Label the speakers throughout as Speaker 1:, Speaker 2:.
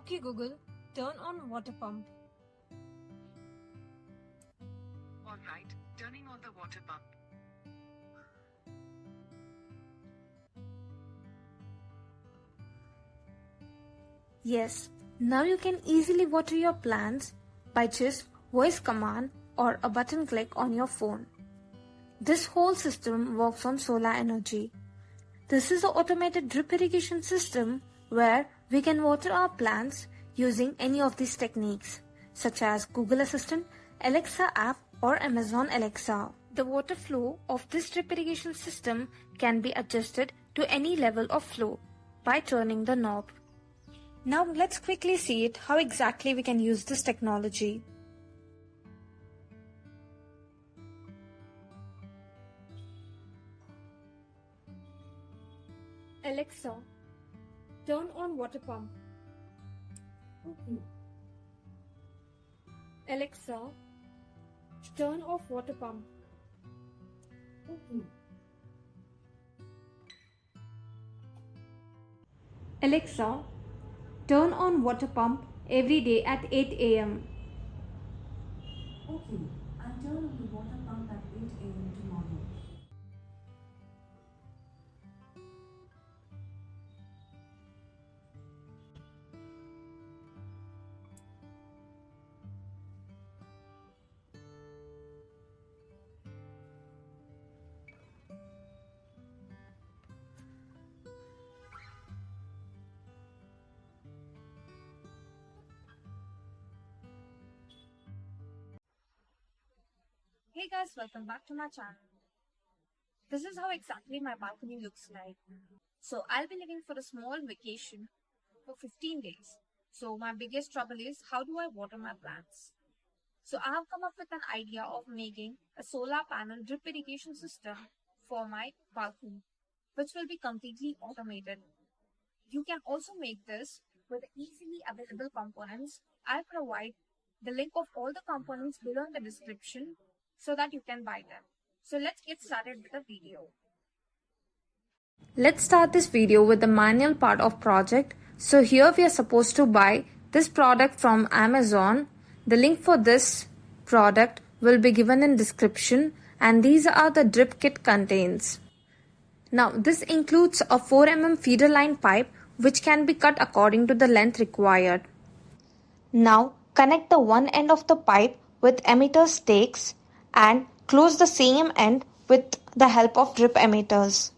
Speaker 1: Okay Google, turn on water pump.
Speaker 2: Alright, turning on the water pump.
Speaker 3: Yes, now you can easily water your plants by just voice command or a button click on your phone. This whole system works on solar energy. This is an automated drip irrigation system where we can water our plants using any of these techniques such as Google Assistant, Alexa app or Amazon Alexa. The water flow of this drip irrigation system can be adjusted to any level of flow by turning the knob. Now let's quickly see it how exactly we can use this technology. Alexa, turn on water pump. Okay. Alexa, turn off water pump. Okay. Alexa, turn on water pump every day at 8 a.m.
Speaker 4: Okay, I'll turn on the water pump at 8 a.m. tomorrow.
Speaker 1: Hey guys, welcome back to my channel. This is how exactly my balcony looks like. So I'll be living for a small vacation for 15 days. So my biggest trouble is how do I water my plants? So I have come up with an idea of making a solar panel drip irrigation system for my balcony, which will be completely automated. You can also make this with easily available components. I'll provide the link of all the components below in the description so that you can buy them. So let's get started with the video.
Speaker 3: Let's start this video with the manual part of project. So here we are supposed to buy this product from Amazon. The link for this product will be given in description and these are the drip kit contains. Now this includes a 4 mm feeder line pipe which can be cut according to the length required. Now connect the one end of the pipe with emitter stakes and close the same end with the help of drip emitters.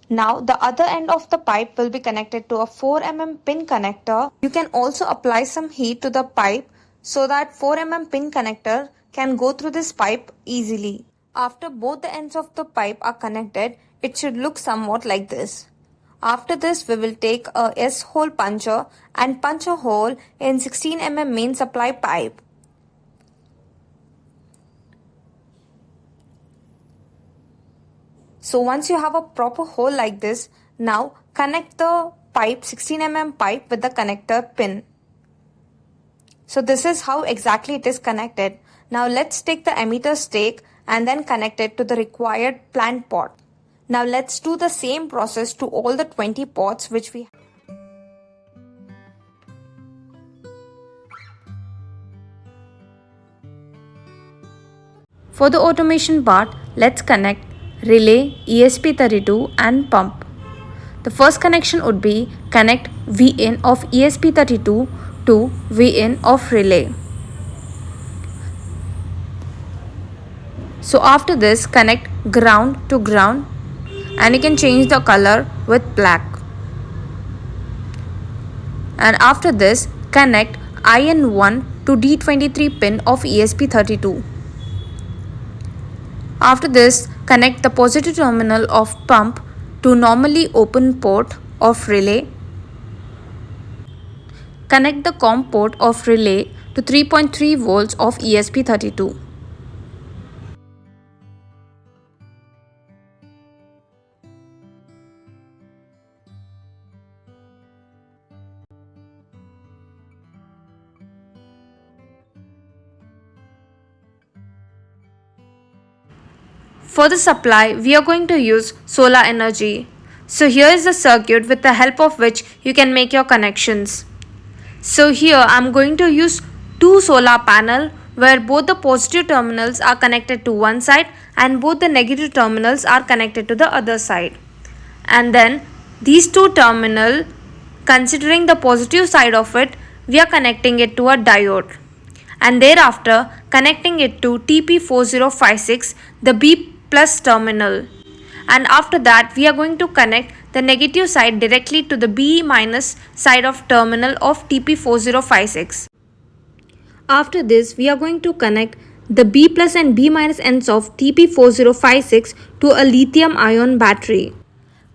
Speaker 3: Now the other end of the pipe will be connected to a 4 mm pin connector. You can also apply some heat to the pipe so that 4 mm pin connector can go through this pipe easily. After both the ends of the pipe are connected, it should look somewhat like this. After this, we will take a S-hole puncher and punch a hole in 16 mm main supply pipe. So once you have a proper hole like this, now connect the pipe 16 mm pipe with the connector pin. So this is how exactly it is connected. Now let's take the emitter stake and then connect it to the required plant pot. Now let's do the same process to all the 20 pots which we have. For the automation part, let's connect relay, ESP32 and pump. The first connection would be connect V-in of ESP32 to V-in of relay. So after this, connect ground to ground and you can change the color with black. And after this, connect IN1 to D23 pin of ESP32. After this, connect the positive terminal of pump to normally open port of relay. Connect the COM port of relay to 3.3 volts of ESP32. For the supply, we are going to use solar energy. So here is the circuit with the help of which you can make your connections. So here I'm going to use two solar panel where both the positive terminals are connected to one side and both the negative terminals are connected to the other side. And then these two terminal, considering the positive side of it, we are connecting it to a diode, and thereafter connecting it to TP4056, the B plus terminal, and after that we are going to connect the negative side directly to the B minus side of terminal of TP4056. After this, we are going to connect the B plus and B minus ends of TP4056 to a lithium ion battery.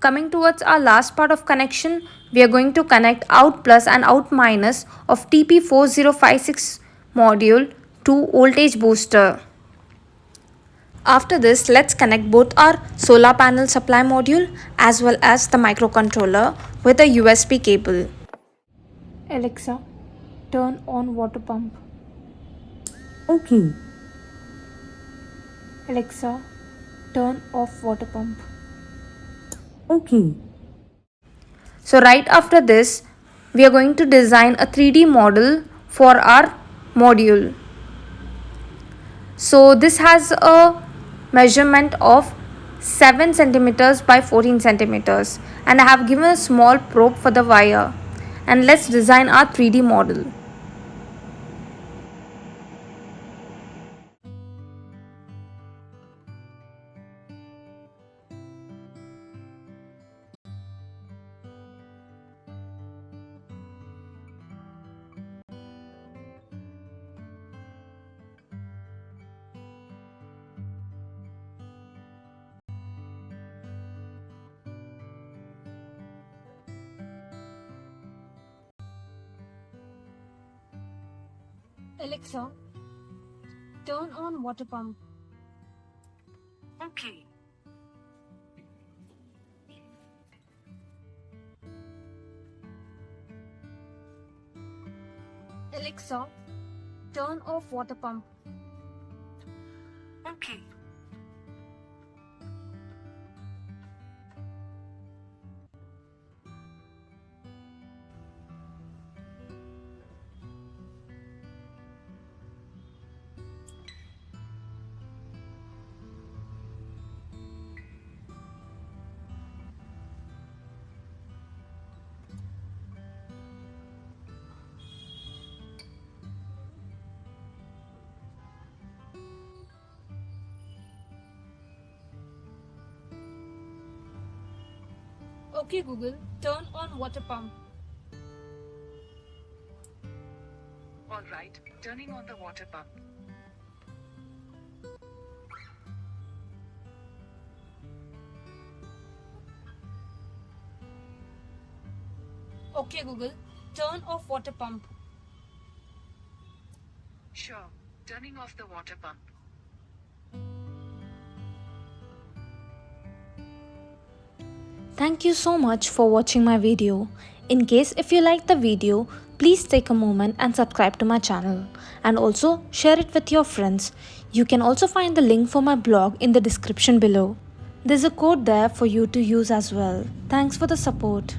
Speaker 3: Coming towards our last part of connection, we are going to connect out plus and out minus of TP4056 module to voltage booster. After this, let's connect both our solar panel supply module as well as the microcontroller with a USB cable. Alexa, turn on water pump.
Speaker 4: Okay.
Speaker 3: Alexa, turn off water pump.
Speaker 4: Okay.
Speaker 3: So right after this, we are going to design a 3D model for our module. So this has a measurement of 7 centimeters by 14 centimeters, and I have given a small probe for the wire. And let's design our 3D model. Alexa, turn on water pump.
Speaker 2: Okay.
Speaker 3: Alexa, turn off water pump.
Speaker 2: Okay.
Speaker 3: Okay Google, turn on water pump.
Speaker 2: All right, turning on the water pump.
Speaker 3: Okay Google, turn off water pump.
Speaker 2: Sure, turning off the water pump.
Speaker 3: Thank you so much for watching my video. In case if you like the video, please take a moment and subscribe to my channel, and also share it with your friends. You can also find the link for my blog in the description below. There's a code there for you to use as well. Thanks for the support.